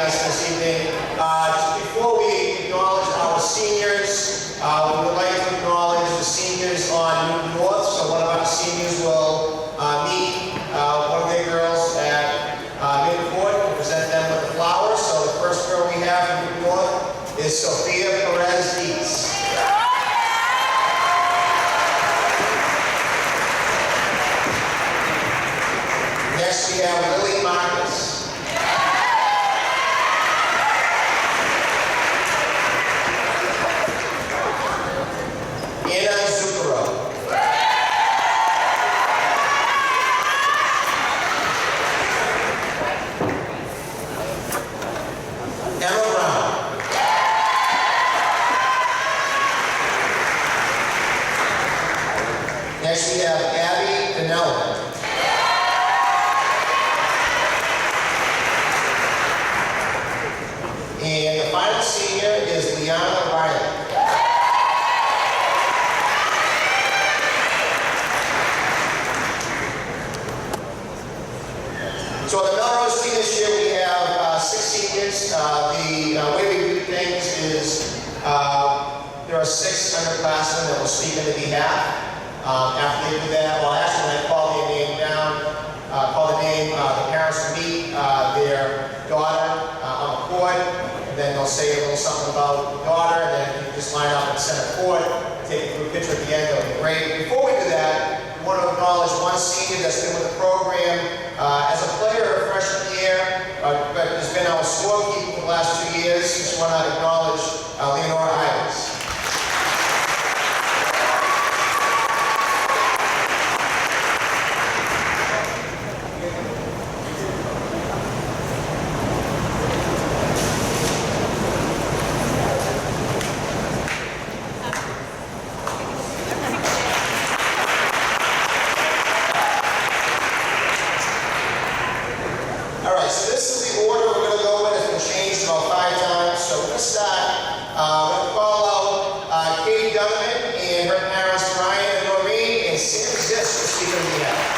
us this evening. Just before we acknowledge our seniors, we would like to acknowledge the seniors on Newton North. So one of our seniors will meet one of their girls at Midcourt and present them with the flowers. So the first girl we have from Newton North is Sophia Perez Dietz. Next we have Lily Marcus. Anna Zucchero. Emma Brown. Next we have Abby Danella. And the final senior is Liana Riley. So at the Melrose team this year we have 6 seniors. The way we do things is there are 6 underclassmen that will speak on their behalf. After they do that, well actually when I call their name down, call the name, the parents will meet their daughter on the court, and then they'll say a little something about the daughter, and then you can just line up in center court, take a group picture at the end, that'll be great. Before we do that, we want to acknowledge one senior that's been with the program as a player her freshman year, but has been our scorekeeper for the last 2 years. We just want to acknowledge Leonora Ivers. So this is the order we're going to go with. It's been changed about 5 times. So we're going to start. We're going to call out Katie Donovan and her parents, Brian and Noreen, and Sam Zist for speaking on behalf.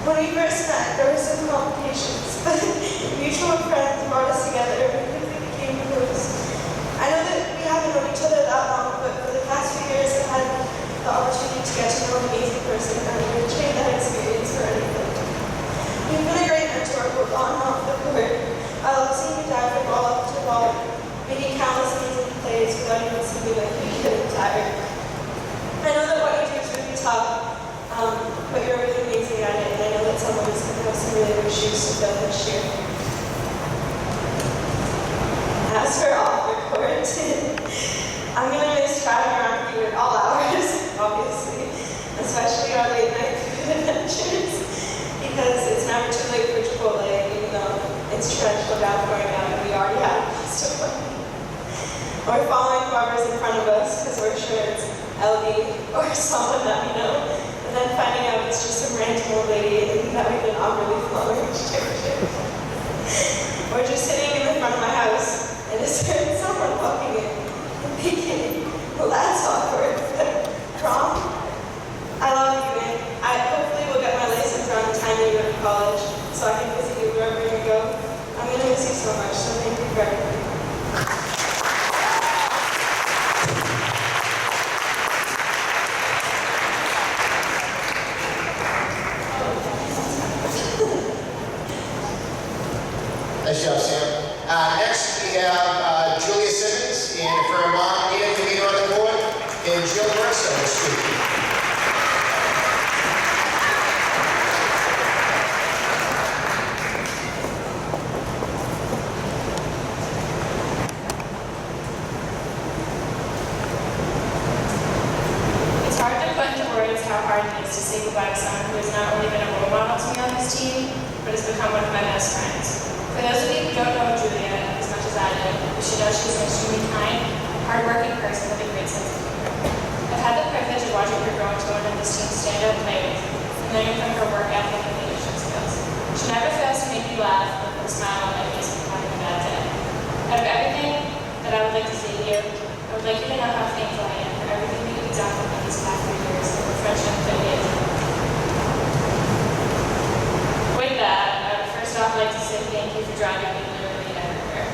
When we first met, there were some complications, but mutual friends brought us together and quickly became close. I know that we haven't known each other that long, but for the past few years I've had the opportunity to get to know an amazing person, and I would trade that experience for anything. You've been a great mentor both on and off the court. I love seeing you dive from ball up to ball, making countless amazing plays without even seeming like you getting tired. I know that what you do is really tough. But you're really amazing at it, and I know that someone is going to have some really big shoes to fill this year. As for off the court, I'm going to miss traveling around with you at all hours, obviously, especially our late night food adventures, because it's never too late for Chipotle, even though it's torrential downpouring out and we already had a pasta party. Or following whoever's in front of us, because we're sure it's LD or someone that we know. And then finding out it's just some random old lady that we've been awkwardly following each other. Or just sitting in the front of my house and just hearing someone walking in and thinking, well, that's awkward, but prom? I love you, and hopefully will get my license around the time that you go to college so I can visit you wherever you go. I'm going to miss you so much, so thank you for everything. Nice job, Sam. Next, we have Julia Simmons, and for her mom, Nina Camino on the court, and Jill Mercer on the street. It's hard to put into words how hard it is to say goodbye to someone who has not only been a role model to me on this team, but has become one of my best friends. For those of you who don't know Julia as much as I do, you should know she's an extremely kind, hardworking person with a great sense of humor. I've had the privilege of watching her grow into one of this team's stand-up players and learning from her work ethic and leadership skills. She never fails to make me laugh and put a smile on my face when I'm having a bad day. Out of everything that I would like to say to you, I would like you to know how thankful I am for everything that you've done for me these past 3 years and the friendship that we have. With that, I would first off like to say thank you for driving me literally everywhere.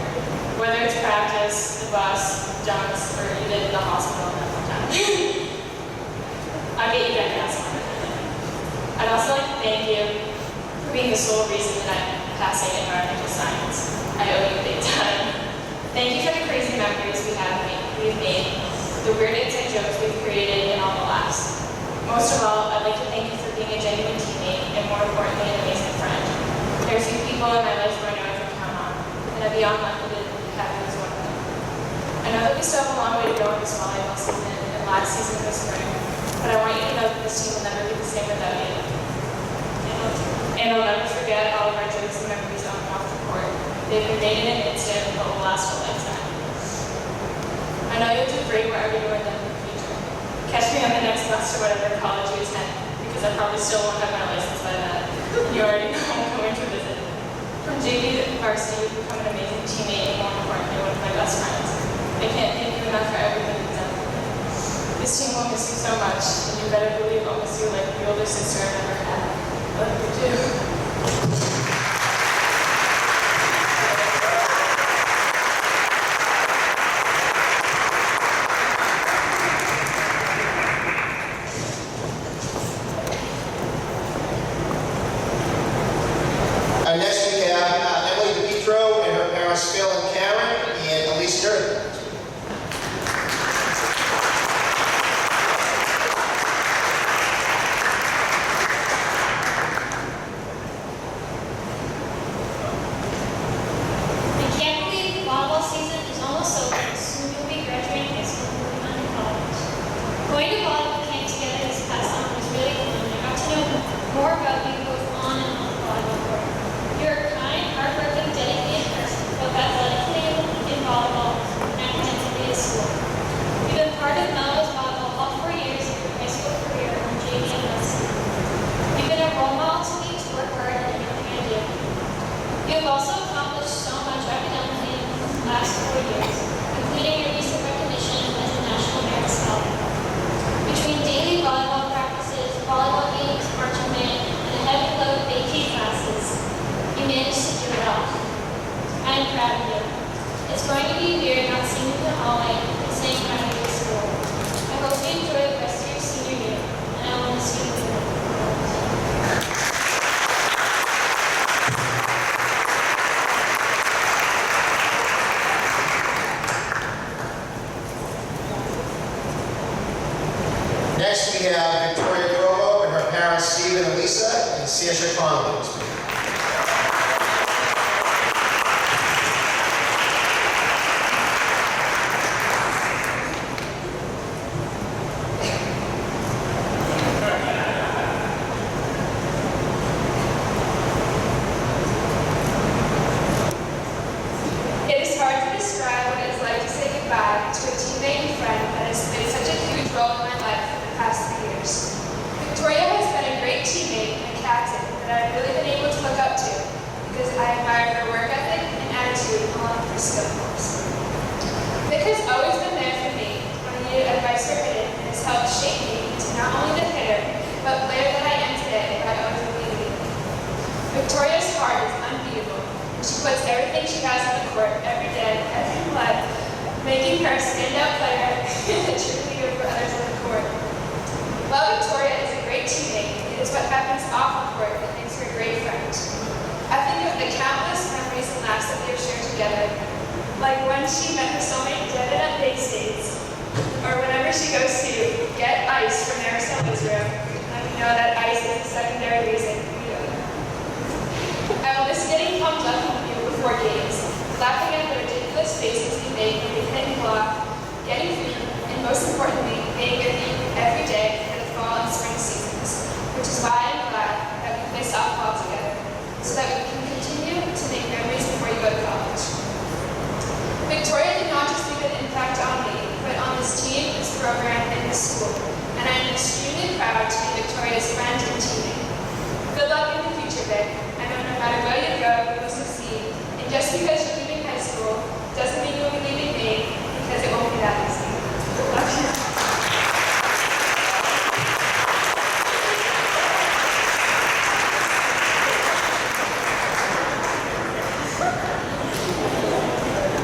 Whether it's practice, the bus, dunks, or even the hospital that one time. I'll get you back down somewhere. I'd also like to thank you for being the sole reason that I'm passing environmental science. I owe you big time. Thank you for the crazy memories we've made, the weird inside jokes we've created, and all the laughs. Most of all, I'd like to thank you for being a genuine teammate and, more importantly, an amazing friend. There are few people in my life who I know I can count on, and I'd be beyond lucky to have you as one of them. I know that we still have a long way to go in this volleyball season and last season this spring, but I want you to know that this team will never be the same without you. And I'll never forget all of our jokes and memories on and off the court. They've been made in an instant, but will last a lifetime. I know you'll do great wherever you end up in the future. Catch me on the next bus to whatever college you attend, because I probably still won't have my license by then. You already know I'm going to visit. From JV to varsity, you've become an amazing teammate and, more importantly, one of my best friends. I can't thank you enough for everything you've done for me. This team will miss you so much, and you better believe I'll miss you like the older sister I've ever had. Love you too. Next we have Emily Petro and her parents Phil and Karen and Elise Durden. I can't believe volleyball season is almost over and soon you'll be graduating high school and moving on to college. Going to volleyball camp together this past summer was really fun and I got to know more about you both on and off the volleyball court. You're a kind, hardworking, dedicated person, both athletically in volleyball and academically at school. You've been part of Melrose volleyball all 4 years of your high school career on JV and varsity. You've been a role model to me to work hard in everything I do. You have also accomplished so much academically in the last 4 years, including your recent recognition as a National Merit Scholar. Between daily volleyball practices, volleyball games, marching band, and a heavy load of AP classes, you managed to do it all. I am proud of you. It's going to be weird not seeing you in the hallway and saying hi to you at school. I hope you enjoy the rest of your senior year, and I will miss you with you. Next we have Victoria Provo and her parents Stephen and Lisa and Saoirse Conley. It is hard to describe what it's like to say goodbye to a teammate and friend that has played such a huge role in my life for the past 3 years. Victoria has been a great teammate and a captain that I've really been able to look up to because I admire her work ethic and attitude along with her skill force. Vic has always been there for me when I needed advice or hitting and has helped shape me into not only the hitter, but player that I am today by always believing in me. Victoria's heart is unbeatable. She puts everything she has on the court every day, every play, making her a standout player and a cheerleader for others on the court. While Victoria is a great teammate, it is what happens off the court that makes her a great friend. I think of the countless memories and laughs that we have shared together, like when she met her soulmate Devin at Bay States, or whenever she goes to get ice from Maricella's room, and we know that ice is a secondary reason we go there. I will miss getting pumped up with you before games, laughing at the ridiculous faces we make when we hit and block, getting food, and most importantly, being with you every day for the fall and spring seasons, which is why I'm glad that we play softball together, so that we can continue to make memories before you go to college. Victoria did not just leave an impact on me,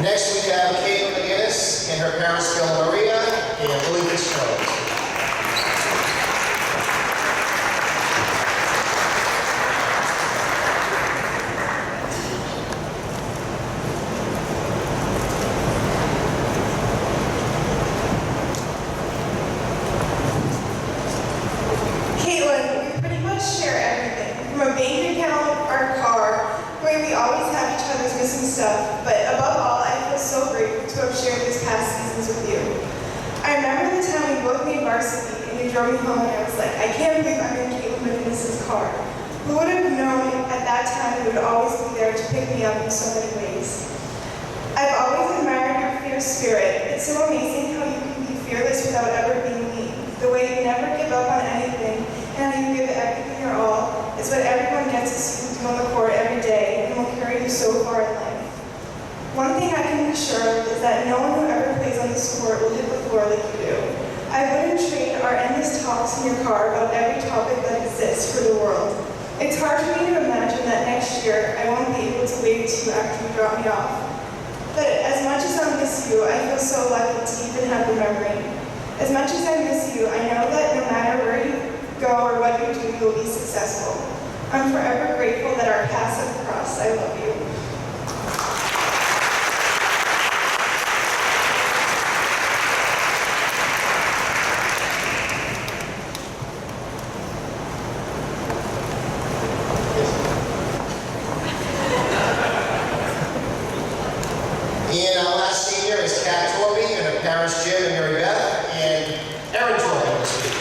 Next, we have Caitlin McGinnis and her parents, Bill and Maria, and Lily Fitzgerald. Caitlin, we pretty much share everything, from a bank account, our car, the way we always have each other's missing stuff, but above all, I feel so grateful to have shared these past seasons with you. I remember the time we both made varsity and you drove me home and I was like, I can't believe I'm in Caitlin McGinnis' car. Who would have known at that time you would always be there to pick me up in so many ways? I've always admired your fierce spirit. It's so amazing how you can be fearless without ever being weak. The way you never give up on anything and how you give everything your all is what everyone gets to see you do on the court every day and will carry you so far in life. One thing I can be sure of is that no one who ever plays on this court will hit the floor like you do. I wouldn't trade our endless talks in your car about every topic that exists for the world. It's hard for me to imagine that next year I won't be able to wave to you after you drop me off. But as much as I miss you, I feel so lucky to even have the memory. As much as I miss you, I know that no matter where you go or what you do, you'll be successful. I'm forever grateful that our paths have crossed. I love you. And our last senior is Kat Torby and her parents Jim and Mary Beth, and Erin Torby will speak.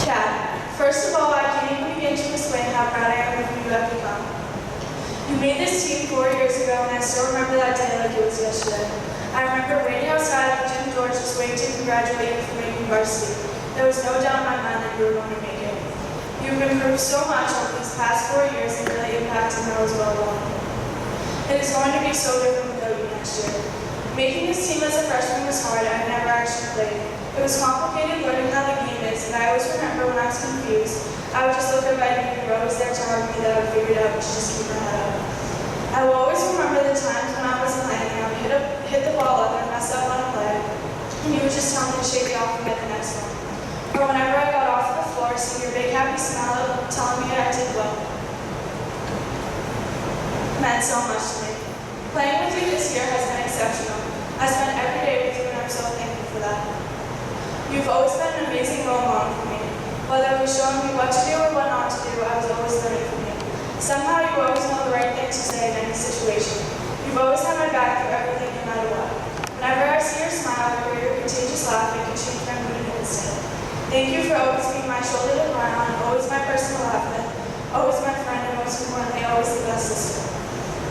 Chad, first of all, I can't even begin to explain how proud I am of who you have become. You made this team 4 years ago, and I still remember that day like it was yesterday. I remember waiting outside of Jim George just waiting to congratulate you for making varsity. There was no doubt in my mind that you were going to make it. You've improved so much over these past 4 years and really impacted how as well along. It is going to be so different without you next year. Making this team as a freshman was hard, and I never actually played. It was complicated learning how the game is, and I always remember when I was confused, I would just look up at you and you were always there to argue me that I would figure it out and just keep my head up. I will always remember the times when I wasn't landing, I would hit the ball up and mess up on a play, and you would just tell me to shake it off and get the next one. Or whenever I got off the floor, seeing your big happy smile telling me I did well meant so much to me. Playing with you this year has been exceptional. I spent every day with you and I'm so thankful for that. You've always been an amazing role model for me. Whether it was showing me what to do or what not to do, I was always learning from you. Somehow you always know the right thing to say in any situation. You've always had my back through everything no matter what. Whenever I see your smile or hear your contagious laugh, it can change my mood in an instant. Thank you for always being my shoulder to cry on, always my person to laugh with, always my friend, and most importantly, always the best sister.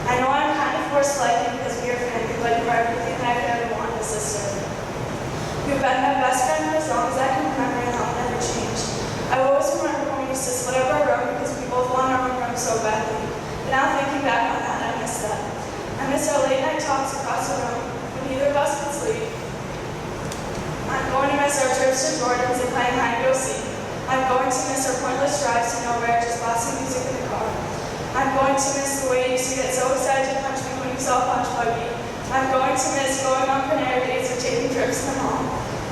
I know I'm kind of forced to like you because we are family, but you are everything I could ever want in a sister. You've been my best friend for as long as I can remember, and that will never change. I always remember when we used to split up our room because we both wanted our own room so badly. But now thinking back on that, I miss that. I miss our late night talks across the room when neither of us could sleep. I'm going to miss our trips to Jordan's and playing hide and go seek. I'm going to miss our pointless drives to nowhere, just blasting music in the car. I'm going to miss the way you used to get so excited to punch me when you saw Punch Buggy. I'm going to miss going on Panera dates or taking trips to the mall.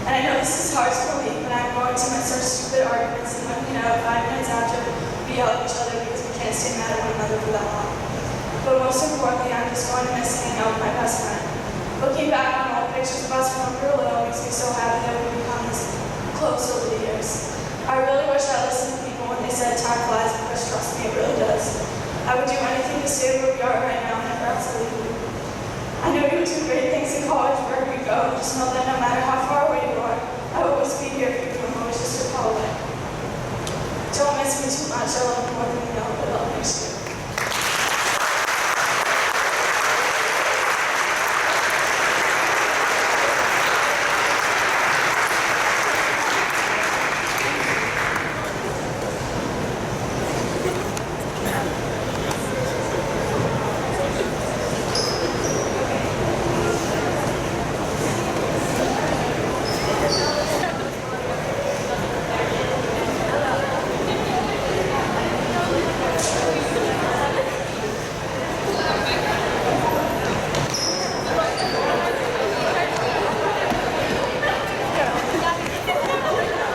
And I know this is hard to believe, but I'm going to miss our stupid arguments and looking out 5 minutes after we yell at each other because we can't stay mad at one another for that long. But most importantly, I'm just going to miss hanging out with my best friend. Looking back on old pictures of us when we were little makes me so happy that we've become this close over the years. I really wish I listened to people when they said time flies, because trust me, it really does. I would do anything to stay where we are right now and never have to leave you. I know you do great things in college wherever you go. Just know that no matter how far away you are, I will always be here for you and I'm always just a call away. Don't miss me too much. I love you more than you know, but I'll miss you.